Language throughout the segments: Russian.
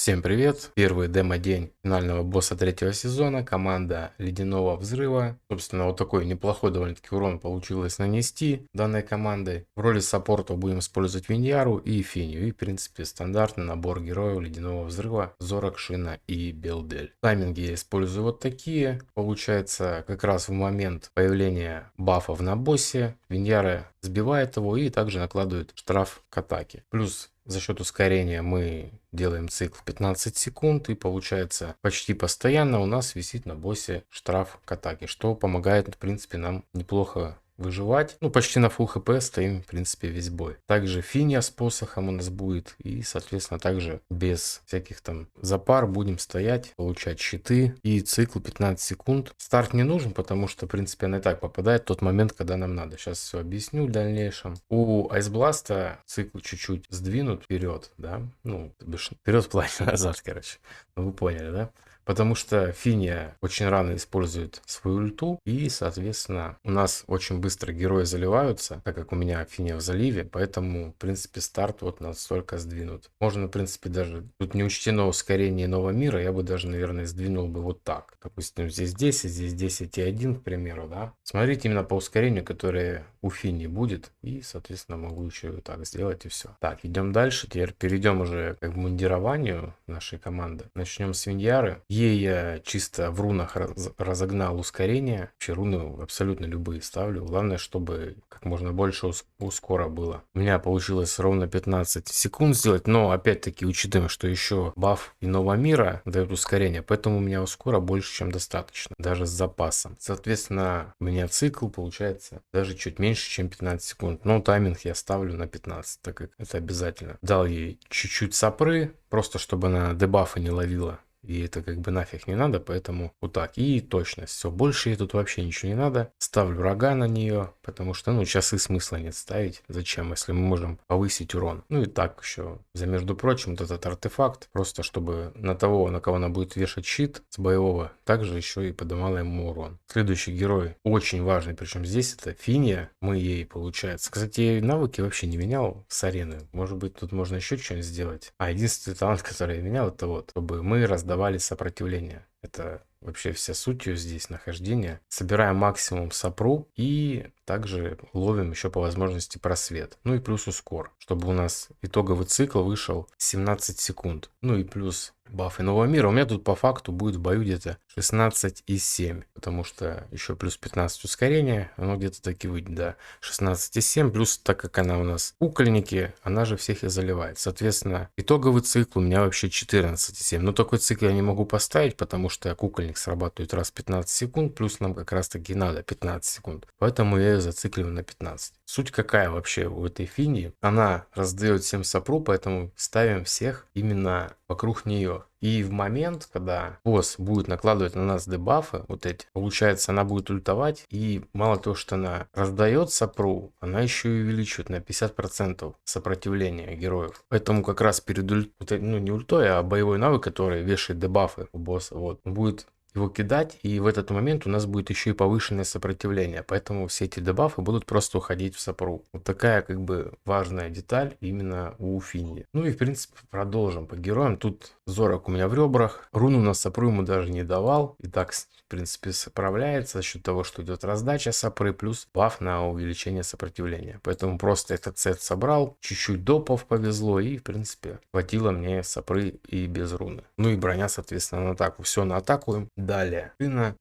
Всем привет! Первый демо-день финального босса третьего сезона, команда Ледяного Взрыва. Собственно, вот такой неплохой довольно-таки урон получилось нанести данной командой. В роли саппорта будем использовать Виньяру и Финию. И, в принципе, стандартный набор героев Ледяного Взрыва: Зорок, Шина и Белдель. Тайминги я использую вот такие. Получается, как раз в момент появления бафов на боссе Виньяра сбивает его и также накладывает штраф к атаке. Плюс за счет ускорения мы делаем цикл 15 секунд, и получается почти постоянно у нас висит на боссе штраф к атаке, что помогает, в принципе, нам неплохо выживать. Ну, почти на full хп стоим, в принципе, весь бой. Также Финия с посохом у нас будет, и, соответственно, также без всяких там запар будем стоять, получать щиты, и цикл 15 секунд. Старт не нужен, потому что, в принципе, она и так попадает в тот момент, когда нам надо. Сейчас все объясню в дальнейшем. У Айсбласта цикл чуть-чуть сдвинут вперед, да, ну, вперед в плане назад, короче. Ну, вы поняли, да? Потому что Финия очень рано использует свою ульту, и, соответственно, у нас очень быстро герои заливаются, так как у меня Финия в заливе, поэтому, в принципе, старт вот настолько сдвинут. Можно, в принципе, даже, тут не учтено ускорение нового мира, я бы даже, наверное, сдвинул бы вот так. Допустим, здесь 10, здесь 10,1, к примеру, да. Смотрите именно по ускорению, которое у Финии будет, и, соответственно, могу еще и так сделать, и все. Так, идем дальше, теперь перейдем уже к мундированию нашей команды. Начнем с Виньяры. Ей я чисто в рунах разогнал ускорение. Вообще руны абсолютно любые ставлю. Главное, чтобы как можно больше ускора было. У меня получилось ровно 15 секунд сделать. Но опять-таки учитывая, что еще баф иного мира дает ускорение. Поэтому у меня ускора больше, чем достаточно. Даже с запасом. Соответственно, у меня цикл получается даже чуть меньше, чем 15 секунд. Но тайминг я ставлю на 15, так как это обязательно. Дал ей чуть-чуть сапры. Просто чтобы она дебафы не ловила. И это как бы нафиг не надо, поэтому вот так. И точность. Все, больше ей тут вообще ничего не надо. Ставлю врага на нее, потому что, ну, часы смысла нет ставить. Зачем, если мы можем повысить урон? Ну и так еще. За, между прочим, вот этот артефакт, просто чтобы на того, на кого она будет вешать щит с боевого, также еще и поднимала ему урон. Следующий герой очень важный, причем здесь это Финия. Мы ей, получается. Кстати, я навыки вообще не менял с арены. Может быть, тут можно еще что-нибудь сделать. А единственный талант, который я менял, это вот, чтобы мы раздавали сопротивление. Это вообще вся суть ее здесь нахождения. Собираем максимум сапру и также ловим еще по возможности просвет. Ну и плюс ускор, чтобы у нас итоговый цикл вышел 17 секунд. Ну и плюс баф иного мира. У меня тут по факту будет в бою где-то 16,7. Потому что еще плюс 15 ускорения. Оно где-то таки выйдет, да. 16,7. Плюс, так как она у нас кукольники, она же всех и заливает. Соответственно, итоговый цикл у меня вообще 14,7. Но такой цикл я не могу поставить, потому что кукольник срабатывает раз в 15 секунд. Плюс нам как раз таки надо 15 секунд. Поэтому я ее зацикливаю на 15. Суть какая вообще у этой Финии? Она раздает всем сапру, поэтому ставим всех именно вокруг нее. И в момент, когда босс будет накладывать на нас дебафы, вот эти, получается, она будет ультовать, и мало того, что она раздает сапру, она еще и увеличивает на 50% сопротивление героев. Поэтому как раз перед ну не ультой, а боевой навык, который вешает дебафы у босса, вот, будет его кидать, и в этот момент у нас будет еще и повышенное сопротивление, поэтому все эти дебафы будут просто уходить в сапру. Вот такая как бы важная деталь именно у Финии. Ну и в принципе продолжим по героям. Тут Зорок у меня в ребрах, руну на сапру ему даже не давал, и так в принципе справляется за счет того, что идет раздача сапры плюс баф на увеличение сопротивления. Поэтому просто этот сет собрал, чуть-чуть допов повезло, и в принципе хватило мне сапры и без руны. Ну и броня, соответственно, на атаку. Все на атаку. Далее.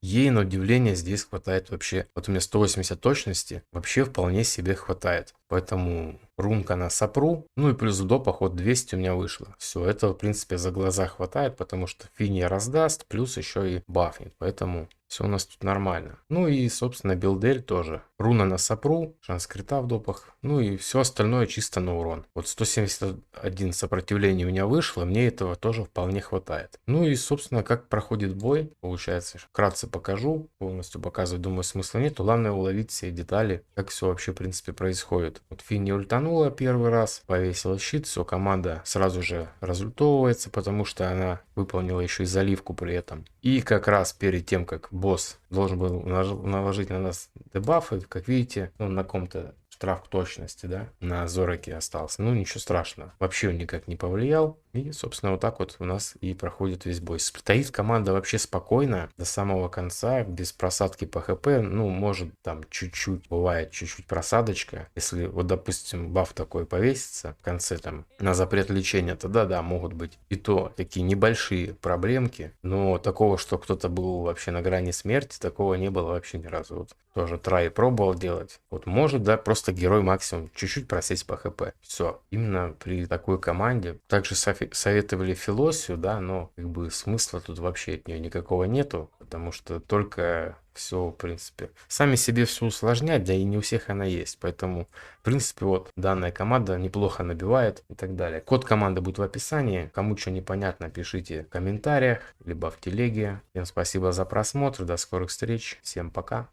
Ей на удивление здесь хватает вообще. Вот у меня 180 точности. Вообще вполне себе хватает. Поэтому рунка на сапру. Ну и плюс до поход 200 у меня вышло. Все, это в принципе за глаза хватает, потому что Финия раздаст, плюс еще и бафнет. Поэтому все у нас тут нормально. Ну и, собственно, Белдель тоже. Руна на сапру, шанс крита в допах. Ну и все остальное чисто на урон. Вот 171 сопротивление у меня вышло, мне этого тоже вполне хватает. Ну и, собственно, как проходит бой, получается, вкратце покажу. Полностью показывать, думаю, смысла нет. Главное уловить все детали, как все вообще, в принципе, происходит. Вот Финни ультанула первый раз, повесила щит, все, команда сразу же разультовывается, потому что она выполнила еще и заливку при этом. И как раз перед тем, как босс должен был наложить на нас дебафы, как видите, он на ком-то штраф к точности, да, на Зороке остался. Ну, ничего страшного. Вообще он никак не повлиял. И, собственно, вот так вот у нас и проходит весь бой. Стоит команда вообще спокойно до самого конца, без просадки по ХП. Ну, может, там чуть-чуть, бывает чуть-чуть просадочка. Если, вот, допустим, баф такой повесится в конце там на запрет лечения, тогда да, могут быть и то такие небольшие проблемки. Но такого, что кто-то был вообще на грани смерти, такого не было вообще ни разу. Вот тоже трай пробовал делать. Вот может, да, просто герой максимум чуть-чуть просесть по ХП. Все. Именно при такой команде. Также советовали Филосию, да, но как бы смысла тут вообще от нее никакого нету, потому что только все, в принципе, сами себе все усложнять, да и не у всех она есть. Поэтому, в принципе, вот данная команда неплохо набивает и так далее. Код команды будет в описании. Кому что непонятно, пишите в комментариях, либо в телеге. Всем спасибо за просмотр, до скорых встреч, всем пока.